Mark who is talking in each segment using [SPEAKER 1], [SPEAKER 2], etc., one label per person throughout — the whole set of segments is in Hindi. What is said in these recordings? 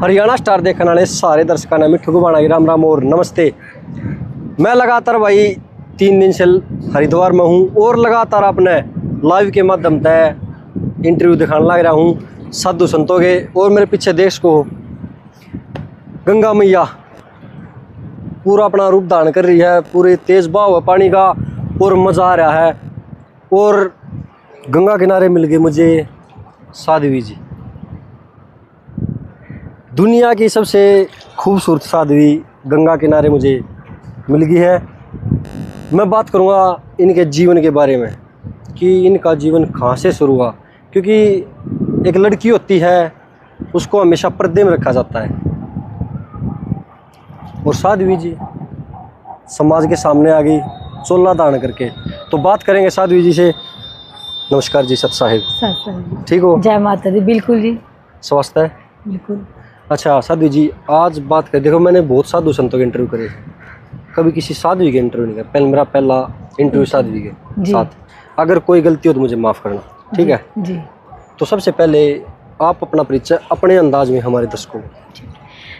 [SPEAKER 1] हरियाणा स्टार देखने वाले सारे दर्शकों ने मिठू गुबाना की राम राम और नमस्ते। मैं लगातार भाई 3 दिन से हरिद्वार में हूँ और लगातार अपने लाइव के माध्यम से इंटरव्यू दिखाने लग रहा हूँ साधु संतों के। और मेरे पीछे देश को गंगा मैया पूरा अपना रूप धारण कर रही है, पूरे तेज बहाव है पानी का और मज़ा आ रहा है। और गंगा किनारे मिल गए मुझे साध्वी जी, दुनिया की सबसे खूबसूरत साध्वी गंगा किनारे मुझे मिल गई है। मैं बात करूँगा इनके जीवन के बारे में कि इनका जीवन कहाँ से शुरू हुआ, क्योंकि एक लड़की होती है उसको हमेशा पर्दे में रखा जाता है और साध्वी जी समाज के सामने आ गई चोला धारण करके। तो बात करेंगे साध्वी जी से। नमस्कार जी, सत साहिब, ठीक हो?
[SPEAKER 2] जय माता दी। बिल्कुल जी,
[SPEAKER 1] स्वस्थ है?
[SPEAKER 2] बिल्कुल।
[SPEAKER 1] अच्छा साध्वी जी, आज बात करें, देखो मैंने बहुत साधु संतों के इंटरव्यू करे, कभी किसी साध्वी के इंटरव्यू नहीं किया। मेरा पहला इंटरव्यू साध्वी के साथ। अगर कोई गलती हो तो मुझे माफ़ करना, ठीक है
[SPEAKER 2] जी।
[SPEAKER 1] तो सबसे पहले आप अपना परिचय अपने अंदाज में हमारे दर्शकों को।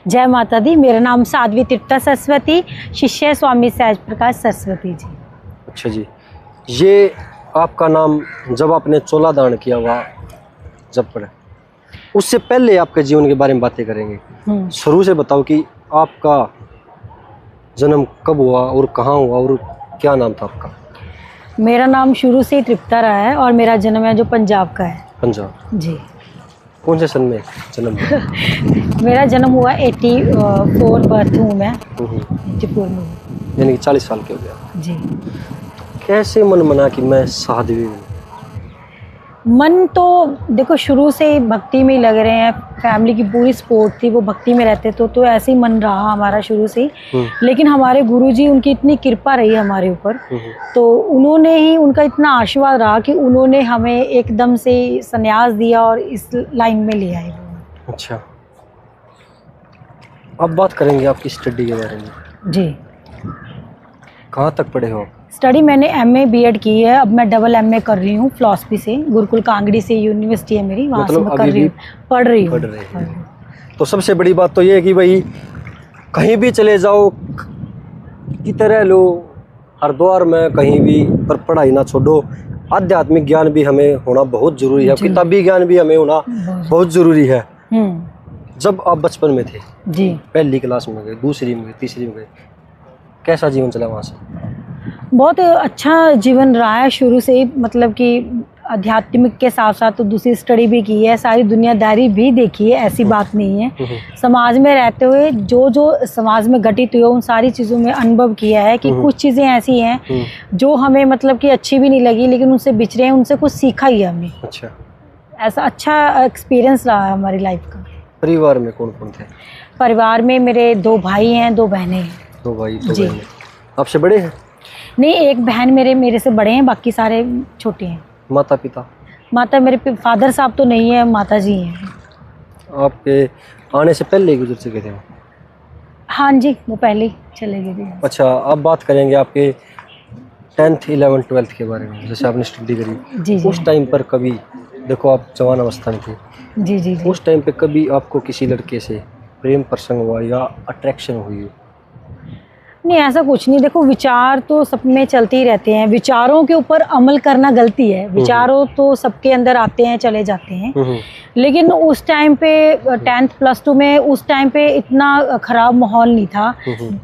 [SPEAKER 2] जय माता दी। मेरा नाम साध्वी तीर्था सरस्वती, शिष्य स्वामी सहज प्रकाश सरस्वती जी।
[SPEAKER 1] अच्छा जी, ये आपका नाम जब आपने चोला दान किया हुआ जब पढ़े, उससे पहले आपके जीवन के बारे में बातें करेंगे। शुरू से बताओ कि आपका जन्म कब हुआ और कहाँ हुआ और क्या नाम था आपका?
[SPEAKER 2] मेरा नाम शुरू से ही तृप्ता रहा है और मेरा जन्म है जो पंजाब का है।
[SPEAKER 1] पंजाब
[SPEAKER 2] जी।
[SPEAKER 1] कौन से सन में जन्म हुआ?
[SPEAKER 2] मेरा जन्म हुआ 84 बर्थ हूँ मैं 84 में हूँ।
[SPEAKER 1] यानी कि 40 साल के हो गया
[SPEAKER 2] जी।
[SPEAKER 1] कैसे मन मना कि मैं साध्वी हूँ?
[SPEAKER 2] मन तो देखो शुरू से ही भक्ति में ही लग रहे हैं, फैमिली की पूरी सपोर्ट थी, वो भक्ति में रहते तो ऐसे ही मन रहा हमारा शुरू से ही। लेकिन हमारे गुरुजी, उनकी इतनी कृपा रही हमारे ऊपर, तो उन्होंने ही, उनका इतना आशीर्वाद रहा कि उन्होंने हमें एकदम से संन्यास दिया और इस लाइन में ले आए।
[SPEAKER 1] अच्छा, अब बात करेंगे आपकी स्टडी के बारे में।
[SPEAKER 2] जी।
[SPEAKER 1] कहाँ तक पढ़े हो?
[SPEAKER 2] स्टडी मैंने MA BEd की है, अब मैं डबल MA कर रही हूँ फिलॉसफी से, गुरुकुल कांगड़ी से यूनिवर्सिटी है मेरी, वहाँ से मैं कर रही हूँ, पढ़ रही हूँ।
[SPEAKER 1] तो सबसे बड़ी बात तो ये है कि भाई कहीं भी चले जाओ, कितने रह लो, हरिद्वार में कहीं भी, पर पढ़ाई ना छोड़ो। आध्यात्मिक ज्ञान भी हमें होना बहुत जरूरी है, किताबी ज्ञान भी हमें होना बहुत जरूरी है। जब आप बचपन में थे
[SPEAKER 2] जी,
[SPEAKER 1] पहली क्लास में गए, दूसरी में गए, तीसरी में गए, कैसा जीवन चला वहाँ से?
[SPEAKER 2] बहुत अच्छा जीवन रहा है शुरू से ही, मतलब कि आध्यात्मिक के साथ साथ तो दूसरी स्टडी भी की है, सारी दुनियादारी भी देखी है, ऐसी बात नहीं है। समाज में रहते हुए जो जो समाज में घटित हुआ उन सारी चीज़ों में अनुभव किया है कि कुछ चीज़ें ऐसी हैं जो हमें मतलब कि अच्छी भी नहीं लगी, लेकिन उनसे बिछड़े हैं, उनसे कुछ सीखा ही है हमने। अच्छा, ऐसा अच्छा एक्सपीरियंस रहा है हमारी लाइफ का।
[SPEAKER 1] परिवार में कौन कौन थे?
[SPEAKER 2] परिवार में मेरे 2 भाई हैं, 2 बहनें हैं।
[SPEAKER 1] 2 भाई 2 बहनें। आपसे बड़े हैं?
[SPEAKER 2] नहीं, एक बहन मेरे से बड़े हैं, बाकी सारे छोटे हैं।
[SPEAKER 1] माता पिता? माता
[SPEAKER 2] मेरे फादर साहब तो नहीं है, माता जी हैं।
[SPEAKER 1] आपके आने से पहले गुजर चुके थे?
[SPEAKER 2] हाँ जी, वो पहले ही चले गए थे।
[SPEAKER 1] अच्छा, अब बात करेंगे आपके 10th 11th 12th के बारे में, जैसे आपने स्टडी करी। जी। उस टाइम पर कभी, देखो आप जवान अवस्था में थे, जी, उस टाइम पे कभी आपको किसी लड़के से प्रेम प्रसंग हुआ या अट्रैक्शन हुई?
[SPEAKER 2] नहीं, ऐसा कुछ नहीं। देखो, विचार तो सब में चलते ही रहते हैं, विचारों के ऊपर अमल करना गलती है। विचारों तो सबके अंदर आते हैं, चले जाते हैं, लेकिन उस टाइम पे 10th +2 में उस टाइम पे इतना खराब माहौल नहीं था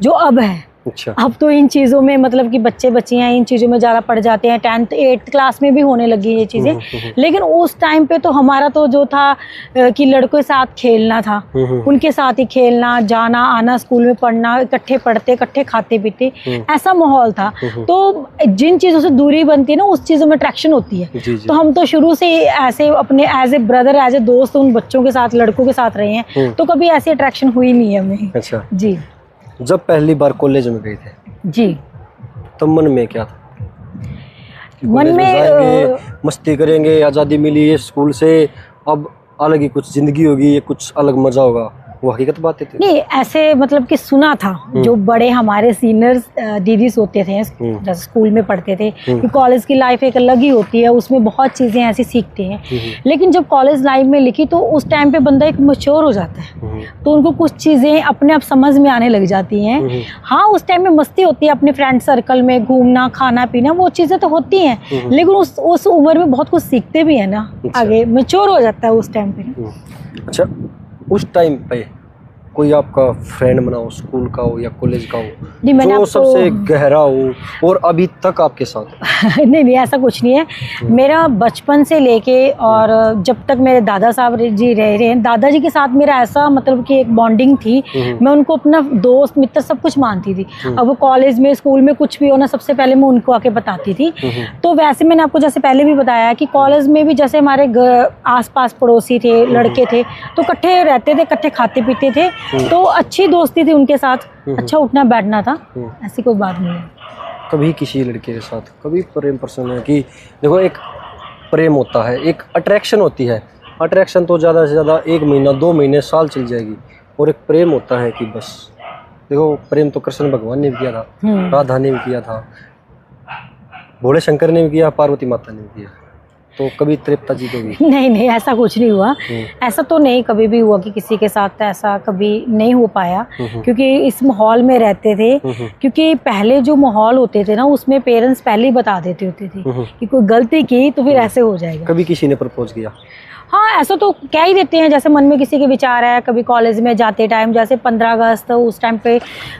[SPEAKER 2] जो अब है। अच्छा। अब तो इन चीज़ों में मतलब कि बच्चे बच्चियाँ इन चीज़ों में ज़्यादा पड़ जाते हैं, 10th 8th क्लास में भी होने लगी ये चीज़ें। लेकिन उस टाइम पे तो हमारा तो जो था कि लड़कों के साथ खेलना था, उनके साथ ही खेलना, जाना आना, स्कूल में पढ़ना, इकट्ठे पढ़ते, इकट्ठे खाते पीते, ऐसा माहौल था। तो जिन चीज़ों से दूरी बनती है ना, उस चीज़ों में अट्रैक्शन होती है। तो हम तो शुरू से ऐसे अपने as a brother, as a दोस्त उन बच्चों के साथ, लड़कों के साथ रहे हैं, तो कभी ऐसी अट्रैक्शन हुई नहीं है हमें। अच्छा जी।
[SPEAKER 1] जब पहली बार कॉलेज में गए थे
[SPEAKER 2] जी,
[SPEAKER 1] तो मन में क्या था?
[SPEAKER 2] मन में
[SPEAKER 1] मस्ती करेंगे, आज़ादी मिली है स्कूल से, अब अलग ही कुछ ज़िंदगी होगी, ये कुछ अलग मज़ा होगा, वो हकीकत बातें थी?
[SPEAKER 2] नहीं, ऐसे मतलब कि सुना था, जो बड़े हमारे सीनियर्स दीदीज होते थे जैसे स्कूल में पढ़ते थे कि कॉलेज की लाइफ एक अलग ही होती है, उसमें बहुत चीज़ें ऐसी सीखते हैं। लेकिन जब कॉलेज लाइफ में लिखी तो उस टाइम पे बंदा एक मैच्योर हो जाता है, तो उनको कुछ चीज़ें अपने आप समझ में आने लग जाती हैं। हाँ, उस टाइम में मस्ती होती है अपने फ्रेंड सर्कल में, घूमना खाना पीना, वो चीज़ें तो होती हैं, लेकिन उस उम्र में बहुत कुछ सीखते भी है ना। आगे मैच्योर हो जाता है उस टाइम पे।
[SPEAKER 1] अच्छा, उस टाइम पे कोई आपका फ्रेंड बना हो, स्कूल का हो या कॉलेज का हो,
[SPEAKER 2] नहीं, मैंने
[SPEAKER 1] जो
[SPEAKER 2] आपको
[SPEAKER 1] सबसे गहरा हो और अभी तक आपके साथ?
[SPEAKER 2] नहीं, ऐसा कुछ नहीं है। मेरा बचपन से लेके और जब तक मेरे दादा साहब जी रह रहे हैं, दादाजी के साथ मेरा ऐसा मतलब कि एक बॉन्डिंग थी, मैं उनको अपना दोस्त मित्र सब कुछ मानती थी। अब वो कॉलेज में स्कूल में कुछ भी होना, सबसे पहले मैं उनको आके बताती थी। तो वैसे मैंने आपको जैसे पहले भी बताया कि कॉलेज में भी जैसे हमारे आस-पास पड़ोसी थे, लड़के थे, तो इकट्ठे रहते थे, इकट्ठे खाते पीते थे, तो अच्छी दोस्ती थी उनके साथ, अच्छा उठना बैठना था, ऐसी कोई बात नहीं है।
[SPEAKER 1] कभी किसी लड़के के साथ कभी प्रेम प्रसंग है कि देखो, एक प्रेम होता है, एक अट्रैक्शन होती है, अट्रैक्शन तो ज़्यादा से ज़्यादा 1 महीना 2 महीने साल चल जाएगी, और एक प्रेम होता है कि बस देखो, प्रेम तो कृष्ण भगवान ने भी किया था, राधा ने भी किया था, भोले शंकर ने भी किया, पार्वती माता ने भी किया, तो कभी तृप्ता जी को भी?
[SPEAKER 2] नहीं, ऐसा कुछ नहीं हुआ। ऐसा तो नहीं कभी भी हुआ कि किसी के साथ ऐसा कभी नहीं हो पाया, क्योंकि इस माहौल में रहते थे। क्योंकि पहले जो माहौल होते थे ना, उसमें पेरेंट्स पहले ही बता देते होते थे कि कोई गलती की तो फिर ऐसे हो जाएगा।
[SPEAKER 1] कभी किसी ने प्रपोज किया?
[SPEAKER 2] हाँ, ऐसा तो कह ही देते हैं, जैसे मन में किसी के विचार है। कभी कॉलेज में जाते टाइम, जैसे 15 अगस्त उस टाइम पे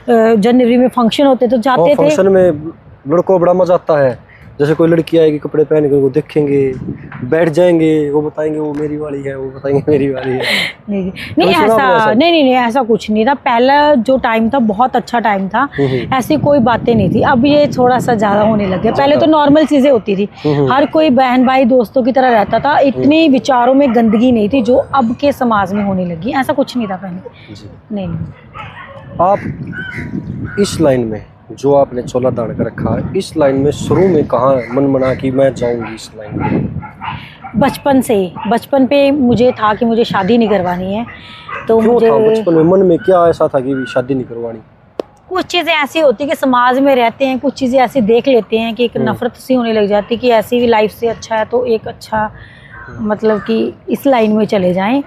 [SPEAKER 2] जनवरी में फंक्शन होते तो जाते थे।
[SPEAKER 1] फंक्शन में लड़कों को बड़ा मजा आता है, जैसे कोई लड़की आएगी कपड़े पहन के, वो देखेंगे, बैठ जाएंगे, वो बताएंगे वो मेरी वाली है, वो बताएंगे मेरी वाली है।
[SPEAKER 2] नहीं ऐसा नहीं, ऐसा कुछ नहीं था। पहला जो टाइम था बहुत अच्छा टाइम था, ऐसी कोई बातें नहीं थी। अब ये थोड़ा सा ज्यादा होने लग गया। पहले तो नॉर्मल चीजें होती थी, हर कोई बहन भाई दोस्तों की तरह रहता था, इतनी विचारों में गंदगी नहीं थी जो अब के समाज में होने लगी। ऐसा कुछ नहीं था पहले। नहीं।
[SPEAKER 1] आप इस लाइन में जो आपने चोला दान कर रखा है, इस लाइन में शुरू में कहाँ मन बना कि मैं जाऊंगी इस लाइन में?
[SPEAKER 2] बचपन से ही, बचपन पे मुझे था कि मुझे शादी नहीं करवानी है। तो
[SPEAKER 1] क्यों
[SPEAKER 2] मुझे
[SPEAKER 1] था बचपन में, मन में क्या ऐसा था कि शादी नहीं करवानी?
[SPEAKER 2] कुछ चीज़ें ऐसी होती कि समाज में रहते हैं, कुछ चीज़ें ऐसी देख लेते हैं कि एक नफरत सी होने लग जाती कि ऐसी भी लाइफ से अच्छा है तो एक अच्छा मतलब कि इस लाइन में चले जाएं।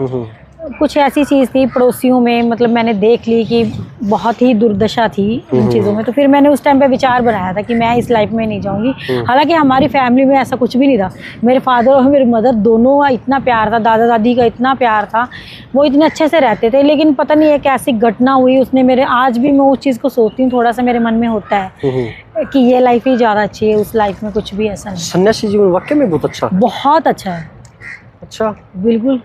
[SPEAKER 2] कुछ ऐसी चीज़ थी पड़ोसियों में, मतलब मैंने देख ली कि बहुत ही दुर्दशा थी इन चीज़ों में, तो फिर मैंने उस टाइम पे विचार बनाया था कि मैं इस लाइफ में नहीं जाऊंगी। हालांकि हमारी फैमिली में ऐसा कुछ भी नहीं था, मेरे फादर और मेरे मदर दोनों का इतना प्यार था, दादा दादी का इतना प्यार था, वो इतने अच्छे से रहते थे। लेकिन पता नहीं एक ऐसी घटना हुई उसने मेरे, आज भी मैं उस चीज़ को सोचती हूँ, थोड़ा सा मेरे मन में होता है कि ये लाइफ ही ज़्यादा अच्छी है, उस लाइफ में कुछ भी ऐसा नहीं।
[SPEAKER 1] सन्यासी जीवन वाकई में बहुत अच्छा,
[SPEAKER 2] बहुत अच्छा है।
[SPEAKER 1] अच्छा,
[SPEAKER 2] बिल्कुल।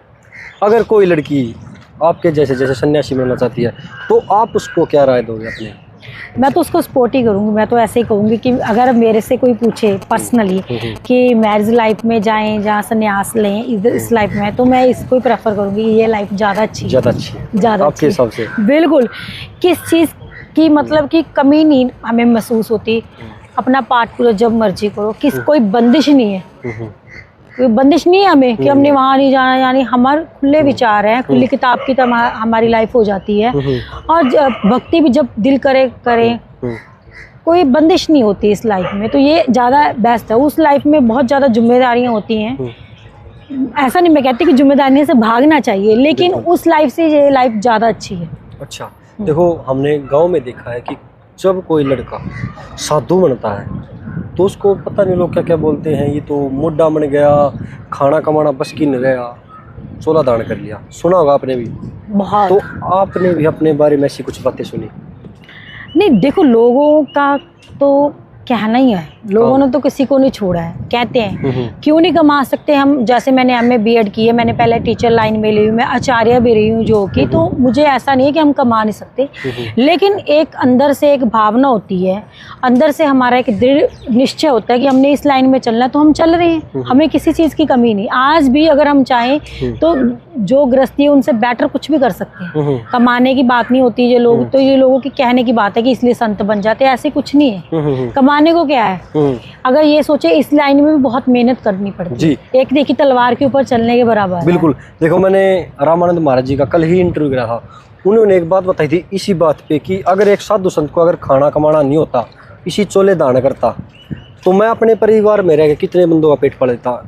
[SPEAKER 1] अगर कोई लड़की आपके जैसे सन्यासी बनना चाहती है तो आप उसको क्या राय दोगे अपने?
[SPEAKER 2] मैं तो उसको सपोर्ट ही करूँगी। मैं तो ऐसे ही कहूँगी कि अगर मेरे से कोई पूछे पर्सनली कि मैरिज लाइफ में जाएं जहाँ संन्यास लें इस लाइफ में, तो मैं इसको ही प्रेफर करूँगी। ये लाइफ ज़्यादा अच्छी ज़्यादा
[SPEAKER 1] आपके हिसाब से? बिल्कुल।
[SPEAKER 2] किस चीज़ की मतलब कि कमी नहीं हमें महसूस होती। अपना पार्ट पूरा जब मर्जी करो, कोई बंदिश नहीं है, कोई बंदिश नहीं है हमें कि हमने वहाँ नहीं जाना। यानी हमारे खुले विचार हैं, खुली किताब की तरह हमारी लाइफ हो जाती है। और भक्ति भी जब दिल करे करें, कोई बंदिश नहीं होती इस लाइफ में, तो ये ज़्यादा बेस्ट है। उस लाइफ में बहुत ज़्यादा जिम्मेदारियाँ होती हैं। ऐसा नहीं मैं कहती कि जिम्मेदारियों से भागना चाहिए, लेकिन उस लाइफ से ये लाइफ ज़्यादा अच्छी है।
[SPEAKER 1] अच्छा, देखो हमने गाँव में देखा है कि जब कोई लड़का साधु बनता है तो उसको पता नहीं लोग क्या क्या बोलते हैं, ये तो मुड्ढा बन गया, खाना कमाना बस की नहीं रहा, चोला दान कर लिया। सुना होगा आपने भी
[SPEAKER 2] बहुत।
[SPEAKER 1] तो आपने भी अपने बारे में ऐसी कुछ बातें सुनी?
[SPEAKER 2] नहीं, देखो लोगों का तो कहना ही है, लोगों ने तो किसी को नहीं छोड़ा है। कहते हैं क्यों नहीं कमा सकते हम। जैसे मैंने MA B.Ed की है, मैंने पहले टीचर लाइन में ली हूँ, मैं आचार्य भी रही हूँ जो कि, तो मुझे ऐसा नहीं है कि हम कमा नहीं सकते, लेकिन एक अंदर से एक भावना होती है, अंदर से हमारा एक दृढ़ निश्चय होता है कि हमने इस लाइन में चलना है, तो हम चल रहे हैं। हमें किसी चीज़ की कमी नहीं। आज भी अगर हम चाहें तो जो गृहस्थी है उनसे बेटर कुछ भी कर सकते हैं। कमाने की बात नहीं होती ये लोग, तो ये लोगों की कहने की बात है कि इसलिए संत बन जाते हैं, ऐसे कुछ नहीं है। कमाने बताने को क्या है। अगर ये सोचे इस लाइन में भी बहुत मेहनत करनी पड़ती है, एक देखी तलवार के ऊपर चलने के बराबर।
[SPEAKER 1] बिल्कुल। देखो मैंने रामानंद महाराज जी का कल ही इंटरव्यू करा था, उन्होंने एक बात बताई थी इसी बात पे कि अगर एक साधु संत को अगर खाना कमाना नहीं होता, इसी चोले दान करता, तो मैं अपने परिवार में रह के कितने बंदों का पेट पाल लेता।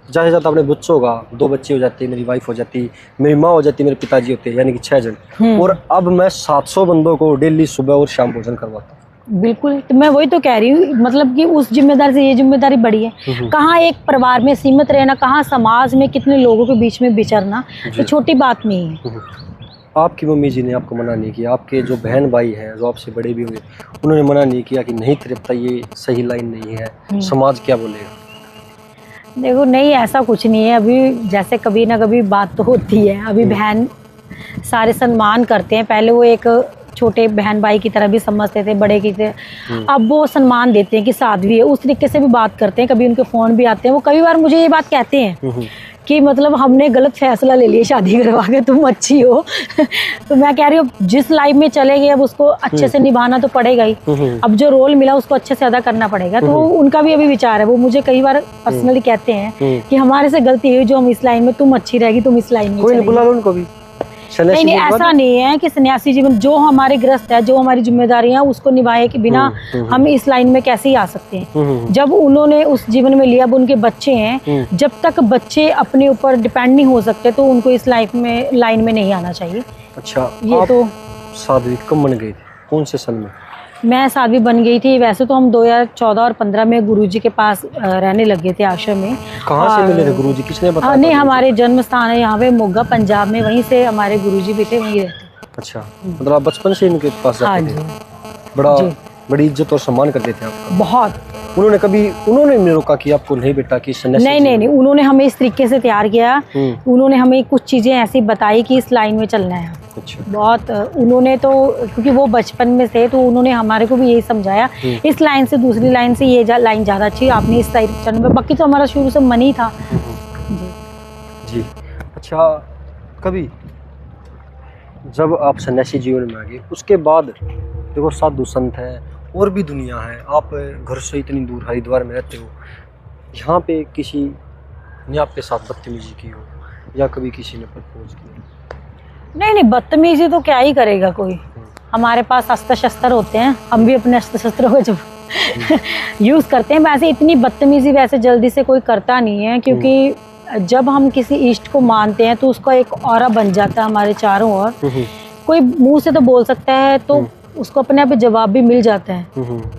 [SPEAKER 1] ज़्यादा से ज़्यादा अपने बच्चों का, 2 बच्चे हो जाते, मेरी वाइफ हो जाती, मेरी माँ हो जाती, मेरे पिताजी होते, यानी कि 6 जन। और अब मैं 700 बंदों को डेली सुबह और शाम भोजन करवाता।
[SPEAKER 2] बिल्कुल, तो मैं वही तो कह रही हूँ, मतलब कि उस जिम्मेदारी से ये जिम्मेदारी बड़ी है। कहाँ एक परिवार में सीमित रहना, कहाँ समाज में कितने लोगों के बीच में विचरना, ये छोटी बात नहीं है।
[SPEAKER 1] आपकी मम्मी जी ने आपको मना नहीं किया, आपके जो बहन भाई हैं जो आपसे बड़े भी हुए, उन्होंने मना नहीं किया कि नहीं तृप्ता ये सही लाइन नहीं है, समाज क्या बोलेगा?
[SPEAKER 2] देखो नहीं, ऐसा कुछ नहीं है। अभी जैसे कभी ना कभी बात तो होती है। अभी बहन सारे सम्मान करते हैं, पहले वो एक छोटे बहन भाई की तरह भी समझते थे, बड़े की तरह, अब वो सम्मान देते हैं कि साध्वी है, उस तरीके से भी बात करते हैं। कभी उनके फ़ोन भी आते हैं, वो कई बार मुझे ये बात कहते हैं कि मतलब हमने गलत फैसला ले लिया शादी करवा के, तुम अच्छी हो। तो मैं कह रही हूँ जिस लाइफ में चले गए अब उसको अच्छे से निभाना तो पड़ेगा ही। अब जो रोल मिला उसको अच्छे से अदा करना पड़ेगा। तो उनका भी अभी विचार है, वो मुझे कई बार पर्सनली कहते हैं कि हमारे से गलती हुई जो हम इस लाइन में, तुम अच्छी रहेगी, तुम इस लाइन में।
[SPEAKER 1] कोई नहीं बुला लो उनको भी।
[SPEAKER 2] नहीं नहीं, ऐसा नहीं है कि सन्यासी जीवन जो हमारे ग्रस्त है, जो हमारी जिम्मेदारी है उसको निभाए के बिना हम इस लाइन में कैसे ही आ सकते हैं। जब उन्होंने उस जीवन में लिया, अब उनके बच्चे हैं, जब तक बच्चे अपने ऊपर डिपेंड नहीं हो सकते तो उनको इस लाइफ में लाइन में नहीं आना चाहिए।
[SPEAKER 1] अच्छा,
[SPEAKER 2] ये
[SPEAKER 1] आप
[SPEAKER 2] तो
[SPEAKER 1] साध्वी कब बन गई थी, कौन से सन में?
[SPEAKER 2] मैं साध्वी बन गई थी वैसे तो हम 2014 और 15 में गुरुजी के पास रहने लगे थे आश्रम में।
[SPEAKER 1] कहाँ से मिले थे गुरुजी, किसने बताया?
[SPEAKER 2] नहीं, हमारे जन्म स्थान है यहाँ पे मोगा पंजाब में, वहीं से हमारे गुरुजी भी थे, वहीं रहते।
[SPEAKER 1] अच्छा, मतलब आप बचपन से इनके पास जाते थे? बड़ा बड़ी इज्जत और सम्मान करते थे आपका?
[SPEAKER 2] बहुत।
[SPEAKER 1] उन्होंने नहीं रोका कि आपको नहीं बेटा कि सन्यासी?
[SPEAKER 2] नहीं, उन्होंने हमें इस तरीके से तैयार किया। उन्होंने हमें कुछ चीजें ऐसी बताई कि इस लाइन में चलना है।
[SPEAKER 1] अच्छा।
[SPEAKER 2] बहुत उन्होंने तो, क्योंकि वो बचपन में थे तो उन्होंने हमारे को भी यही समझाया, इस लाइन से दूसरी लाइन से ये लाइन ज़्यादा अच्छी है, आपने इस लाइन चलने में। बाकी तो हमारा शुरू से मन ही था।
[SPEAKER 1] जी। अच्छा, कभी जब आप सन्यासी जीवन में आ गए उसके बाद देखो साधु संत है और भी दुनिया है, आप घर से इतनी दूर हरिद्वार में रहते हो, यहाँ पे किसी ने आपके साथ बदतमीजी की हो या कभी किसी ने प्रपोज किया?
[SPEAKER 2] नहीं, बदतमीजी तो क्या ही करेगा कोई। हमारे पास अस्त्र शस्त्र होते हैं, हम भी अपने अस्त्र शस्त्रों को जब यूज़ करते हैं। वैसे इतनी बदतमीजी वैसे जल्दी से कोई करता नहीं है, क्योंकि जब हम किसी इष्ट को मानते हैं तो उसका एक ऑरा बन जाता है हमारे चारों ओर। कोई मुंह से तो बोल सकता है तो उसको अपने आप जवाब भी मिल जाता है।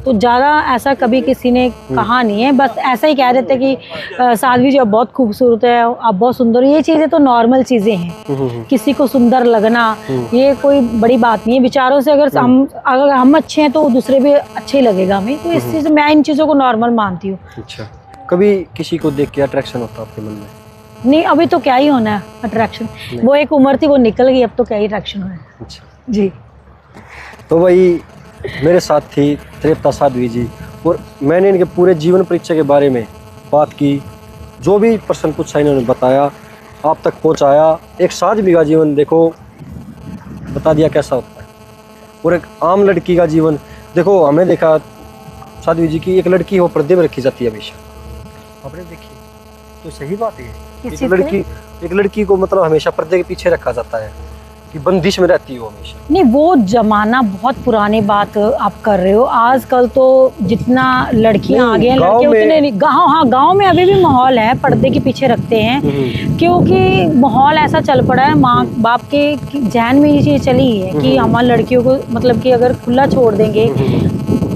[SPEAKER 2] तो ज़्यादा ऐसा कभी किसी ने कहा नहीं है, बस ऐसा ही कह देते कि साध्वी जी आप बहुत खूबसूरत है, आप बहुत सुंदर। ये चीज़ें तो नॉर्मल चीज़ें हैं, किसी को सुंदर लगना ये कोई बड़ी बात नहीं है। विचारों से अगर हम अच्छे हैं तो दूसरे भी अच्छे ही लगेगा हमें, तो इस चीज़ मैं इन चीज़ों को नॉर्मल मानती हूँ।
[SPEAKER 1] अच्छा, कभी किसी को देख के अट्रैक्शन होता आपके मन में?
[SPEAKER 2] नहीं, अभी तो क्या ही होना है अट्रैक्शन, वो एक उम्र थी वो निकल गई, अब तो क्या ही अट्रैक्शन होना है।
[SPEAKER 1] अच्छा
[SPEAKER 2] जी।
[SPEAKER 1] तो वही मेरे साथ थी तृप्ता साध्वी जी, और मैंने इनके पूरे जीवन परिचय के बारे में बात की, जो भी प्रश्न पूछा इन्होंने बताया, आप तक पहुंचाया। एक साध्वी का जीवन देखो बता दिया कैसा होता है, और एक आम लड़की का जीवन देखो। हमें देखा साध्वी जी की एक लड़की हो पर्दे में रखी जाती है हमेशा, आपने देखी तो सही बात है। एक लड़की को मतलब हमेशा पर्दे के पीछे रखा जाता है कि बंदिश में रहती हो हमेशा।
[SPEAKER 2] नहीं, वो जमाना बहुत पुरानी बात आप कर रहे हो। आजकल तो जितना लड़कियां आगे हैं लड़के उतने नहीं। गाँव में अभी भी माहौल है, पर्दे के पीछे रखते हैं, क्योंकि माहौल ऐसा चल पड़ा है। माँ बाप के जहन में ये चीज़ चली है कि हमारी लड़कियों को मतलब कि अगर खुला छोड़ देंगे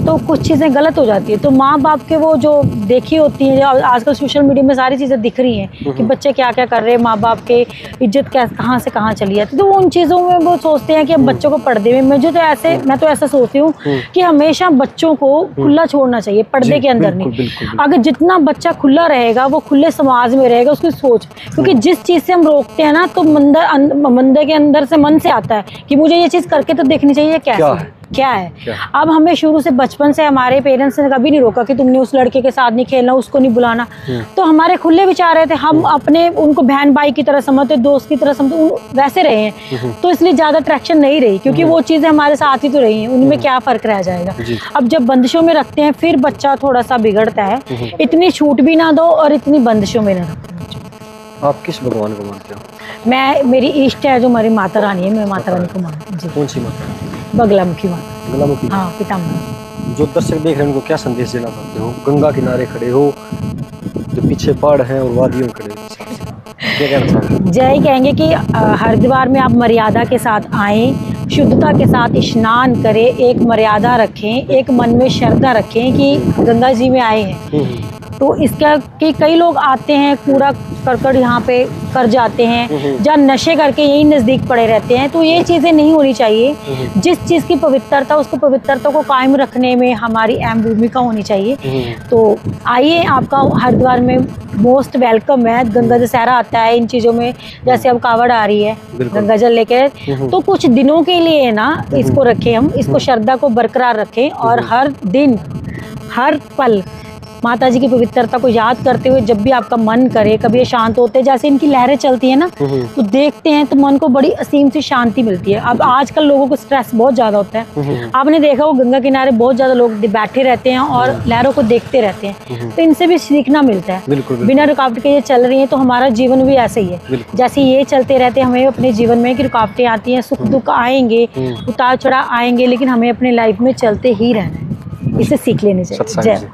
[SPEAKER 2] तो कुछ चीज़ें गलत हो जाती है। तो माँ बाप के वो जो देखी होती है, आजकल सोशल मीडिया में सारी चीज़ें दिख रही हैं कि बच्चे क्या क्या कर रहे हैं, माँ बाप के इज्जत कहाँ से कहाँ चली जाती है। तो उन चीज़ों में वो सोचते हैं कि हम बच्चों को पर्दे में, मैं तो ऐसा सोचती हूँ कि हमेशा बच्चों को खुला छोड़ना चाहिए, पर्दे के अंदर नहीं। अगर जितना बच्चा खुला रहेगा वो खुले समाज में रहेगा, उसकी सोच, क्योंकि जिस चीज़ से हम रोकते हैं ना तो मंदिर के अंदर से मन से आता है कि मुझे ये चीज़ करके तो देखनी चाहिए कैसे। क्या है।
[SPEAKER 1] क्या?
[SPEAKER 2] अब हमें शुरू से बचपन से हमारे पेरेंट्स ने कभी नहीं रोका कि तुमने उस लड़के के साथ नहीं खेलना, उसको नहीं बुलाना। तो हमारे खुले विचार रहे थे, हम अपने उनको बहन भाई की तरह समझते, दोस्त की तरह समझते, वैसे रहे हैं। तो इसलिए ज़्यादा अट्रैक्शन नहीं रही, क्योंकि वो चीज़ें हमारे साथ ही तो रही हैं, उनमें क्या फ़र्क रह जाएगा। अब जब बंदिशों में रखते हैं फिर बच्चा थोड़ा सा बिगड़ता है। इतनी छूट भी ना दो और इतनी बंदिशों में ना रखो।
[SPEAKER 1] आप किस भगवान को मानते हो?
[SPEAKER 2] मैं, मेरी इष्ट है जो हमारी माता रानी है, मैं माता रानी को मानती हूँ जी।
[SPEAKER 1] कौन सी माता?
[SPEAKER 2] बगलामुखी माता।
[SPEAKER 1] गंगामुखी।
[SPEAKER 2] हाँ, पिताम्बर।
[SPEAKER 1] जो दर्शक देख रहे हैं उनको क्या संदेश देना चाहते हो? गंगा किनारे खड़े हो, जो पीछे पहाड़ हैं और वादियों खड़े हो, क्या कहना चाहते हो?
[SPEAKER 2] जय कहेंगे कि हरिद्वार में आप मर्यादा के साथ आएँ, शुद्धता के साथ स्नान करें, एक मर्यादा रखें, एक मन में श्रद्धा रखें कि गंगा जी में आए हैं। तो इसका कि कई लोग आते हैं, कूड़ा करकट यहाँ पे कर जाते हैं, जहाँ नशे करके यही नज़दीक पड़े रहते हैं। तो ये चीज़ें नहीं होनी चाहिए। जिस चीज़ की पवित्रता, उसको पवित्रता को कायम रखने में हमारी अहम भूमिका होनी चाहिए। तो आइए, आपका हरिद्वार में मोस्ट वेलकम है। गंगा दशहरा आता है इन चीज़ों में, जैसे अब कावड़ आ रही है गंगा जल लेकर, तो कुछ दिनों के लिए ना इसको रखें, हम इसको श्रद्धा को बरकरार रखें और हर दिन हर पल माता जी की पवित्रता को याद करते हुए जब भी आपका मन करे, कभी ये शांत होते हैं, जैसे इनकी लहरें चलती है ना, तो देखते हैं तो मन को बड़ी असीम सी शांति मिलती है। अब आजकल लोगों को स्ट्रेस बहुत ज़्यादा होता है, आपने देखा वो गंगा किनारे बहुत ज़्यादा लोग बैठे रहते हैं और लहरों को देखते रहते हैं। तो इनसे भी सीखना मिलता है। बिना रुकावट के ये चल रही है, तो हमारा जीवन भी ऐसे ही है। जैसे ये चलते रहते हैं, हमें अपने जीवन में कि रुकावटें आती हैं, सुख दुख आएंगे, उतार चढ़ाव आएंगे, लेकिन हमें अपने लाइफ में चलते ही रहना है। इसे सीख लेने चाहिए। जय।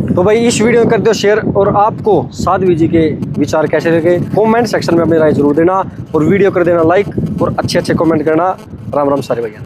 [SPEAKER 1] तो भाई इस वीडियो में कर दो शेयर, और आपको साध्वी जी के विचार कैसे लगे कमेंट सेक्शन में अपनी राय जरूर देना, और वीडियो कर देना लाइक, और अच्छे अच्छे कमेंट करना। राम राम सारे भैया।